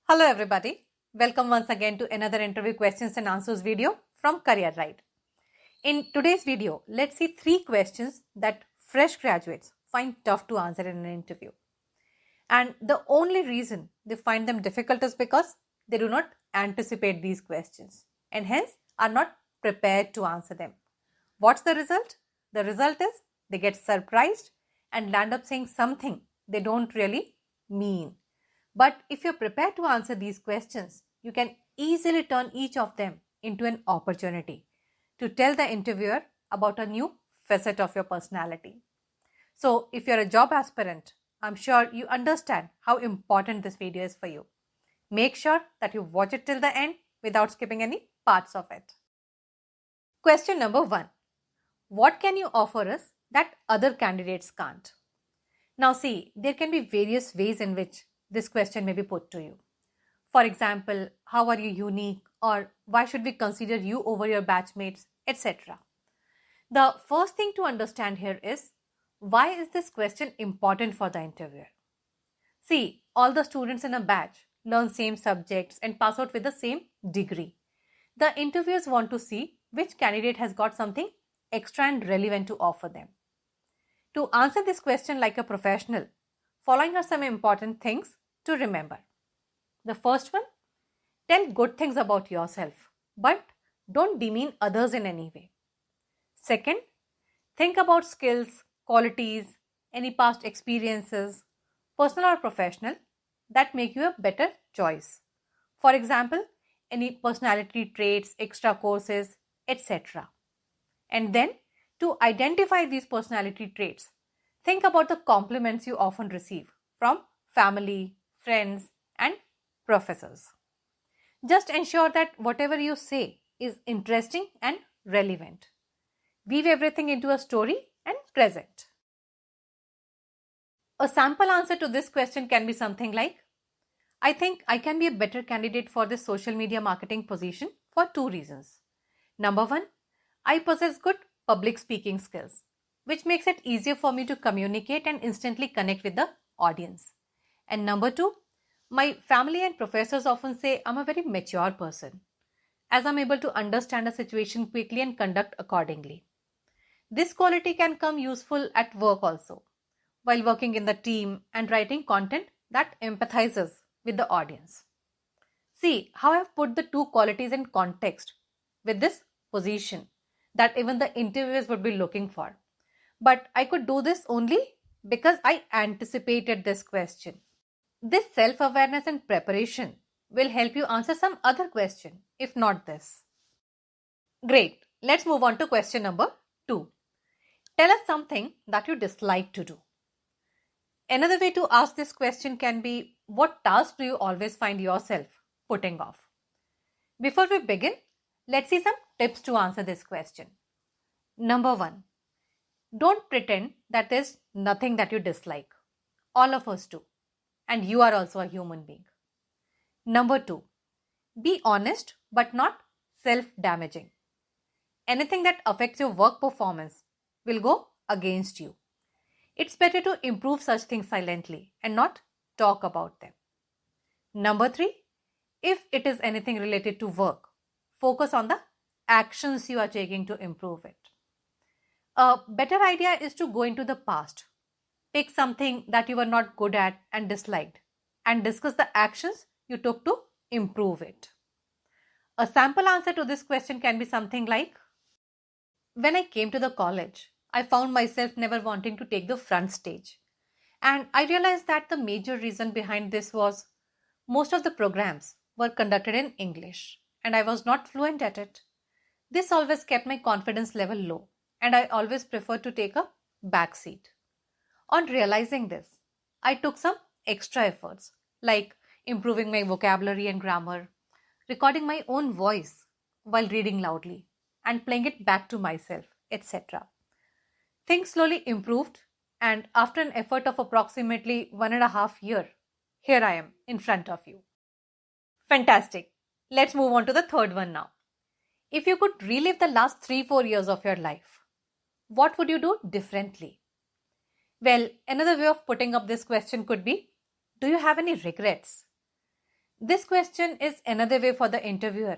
Hello everybody. Welcome once again to another interview questions and answers video from Career Ride. In today's video, let's see 3 questions that fresh graduates find tough to answer in an interview. And the only reason they find them difficult is because they do not anticipate these questions and hence are not prepared to answer them. What's the result? The result is they get surprised and land up saying something they don't really mean. But if you're prepared to answer these questions, you can easily turn each of them into an opportunity to tell the interviewer about a new facet of your personality. So, if you're a job aspirant, I'm sure you understand how important this video is for you. Make sure that you watch it till the end without skipping any parts of it. Question number 1. What can you offer us that other candidates can't? Now see, there can be various ways in which this question may be put to you. For example, how are you unique, or why should we consider you over your batchmates, etc. The first thing to understand here is, why is this question important for the interviewer? See, all the students in a batch learn same subjects and pass out with the same degree. The interviewers want to see which candidate has got something extra and relevant to offer them. To answer this question like a professional, following are some important things to remember. The first one, tell good things about yourself, but don't demean others in any way. Second, think about skills, qualities, any past experiences, personal or professional, that make you a better choice. For example, any personality traits, extra courses, etc. And then, to identify these personality traits, think about the compliments you often receive from family, friends, and professors. Just ensure that whatever you say is interesting and relevant. Weave everything into a story and present. A sample answer to this question can be something like, I think I can be a better candidate for this social media marketing position for 2 reasons. Number 1, I possess good public speaking skills, which makes it easier for me to communicate and instantly connect with the audience. And number 2, my family and professors often say I'm a very mature person, as I'm able to understand a situation quickly and conduct accordingly. This quality can come useful at work also, while working in the team and writing content that empathizes with the audience. See how I've put the 2 qualities in context with this position that even the interviewers would be looking for. But I could do this only because I anticipated this question. This self-awareness and preparation will help you answer some other question, if not this. Great. Let's move on to question number 2. Tell us something that you dislike to do. Another way to ask this question can be, what task do you always find yourself putting off? Before we begin, let's see some tips to answer this question. Number 1. Don't pretend that there's nothing that you dislike. All of us do. And you are also a human being. Number 2. Be honest but not self-damaging. Anything that affects your work performance will go against you. It's better to improve such things silently and not talk about them. Number 3. If it is anything related to work, focus on the actions you are taking to improve it. A better idea is to go into the past. Pick something that you were not good at and disliked and discuss the actions you took to improve it. A sample answer to this question can be something like, when I came to the college, I found myself never wanting to take the front stage. And I realized that the major reason behind this was most of the programs were conducted in English and I was not fluent at it. This always kept my confidence level low and I always preferred to take a back seat. On realizing this, I took some extra efforts like improving my vocabulary and grammar, recording my own voice while reading loudly and playing it back to myself, etc. Things slowly improved, and after an effort of approximately 1.5 years, here I am in front of you. Fantastic. Let's move on to the third one now. If you could relive the last 3-4 years of your life, what would you do differently? Well, another way of putting up this question could be, do you have any regrets? This question is another way for the interviewer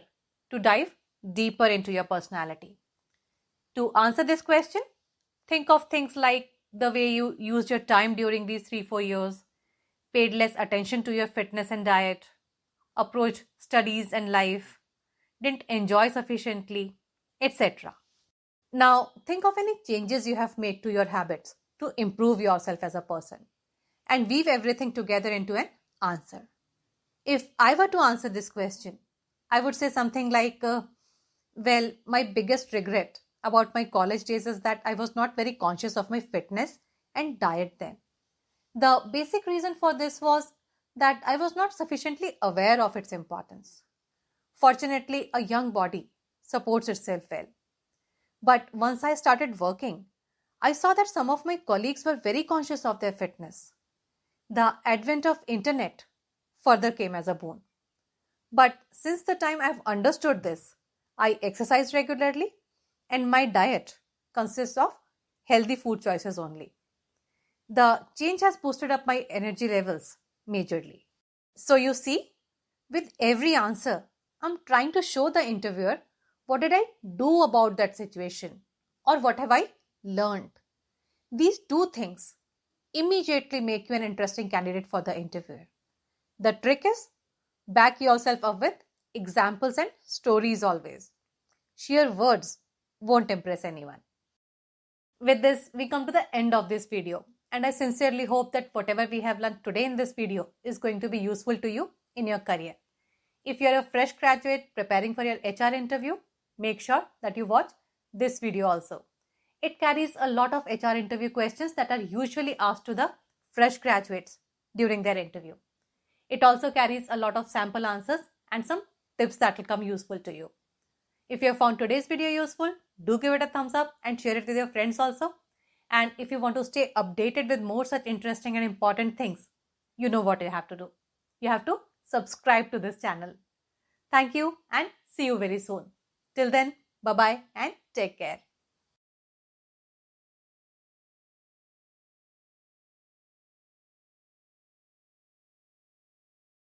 to dive deeper into your personality. To answer this question, think of things like the way you used your time during these 3-4 years, paid less attention to your fitness and diet, approached studies and life, didn't enjoy sufficiently, etc. Now, think of any changes you have made to your habits to improve yourself as a person and weave everything together into an answer. If I were to answer this question, I would say something like, well, my biggest regret about my college days is that I was not very conscious of my fitness and diet then. The basic reason for this was that I was not sufficiently aware of its importance. Fortunately, a young body supports itself well. But once I started working, I saw that some of my colleagues were very conscious of their fitness. The advent of internet further came as a boon. But since the time I've understood this, I exercise regularly and my diet consists of healthy food choices only. The change has boosted up my energy levels majorly. So you see, with every answer, I'm trying to show the interviewer what did I do about that situation or what have I learned. These two things immediately make you an interesting candidate for the interviewer. The trick is back yourself up with examples and stories always. Sheer words won't impress anyone. With this, we come to the end of this video, and I sincerely hope that whatever we have learned today in this video is going to be useful to you in your career. If you are a fresh graduate preparing for your HR interview, make sure that you watch this video also. It carries a lot of HR interview questions that are usually asked to the fresh graduates during their interview. It also carries a lot of sample answers and some tips that will come useful to you. If you have found today's video useful, do give it a thumbs up and share it with your friends also. And if you want to stay updated with more such interesting and important things, you know what you have to do. You have to subscribe to this channel. Thank you and see you very soon. Till then, bye-bye and take care.